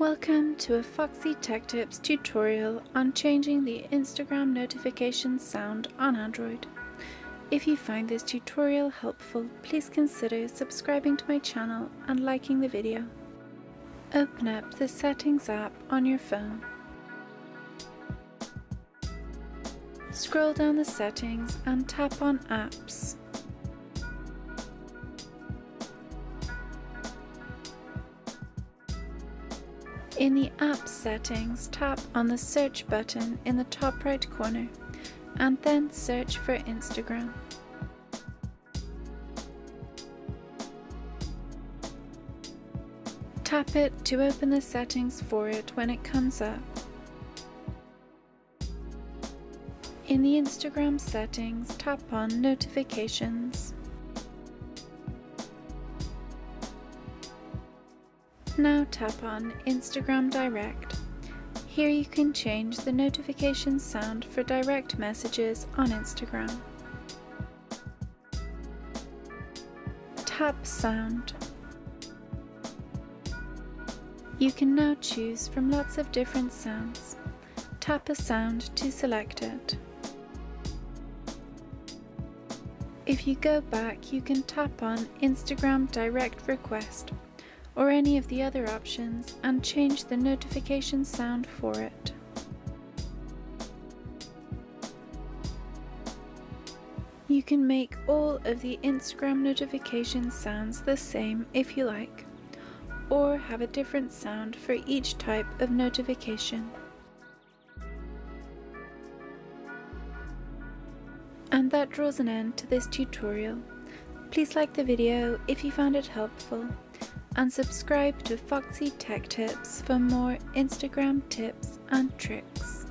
Welcome to a Foxy Tech Tips tutorial on changing the Instagram notification sound on Android. If you find this tutorial helpful, please consider subscribing to my channel and liking the video. Open up the Settings app on your phone. Scroll down the settings and tap on Apps. In the App settings, tap on the Search button in the top right corner and then search for Instagram. Tap it to open the settings for it when it comes up. In the Instagram settings, tap on Notifications. Now tap on Instagram Direct. Here you can change the notification sound for direct messages on Instagram. Tap Sound. You can now choose from lots of different sounds. Tap a sound to select it. If you go back, you can tap on Instagram Direct Request or any of the other options and change the notification sound for it. You can make all of the Instagram notification sounds the same if you like, or have a different sound for each type of notification. And that draws an end to this tutorial. Please like the video if you found it helpful, and subscribe to Foxy Tech Tips for more Instagram tips and tricks.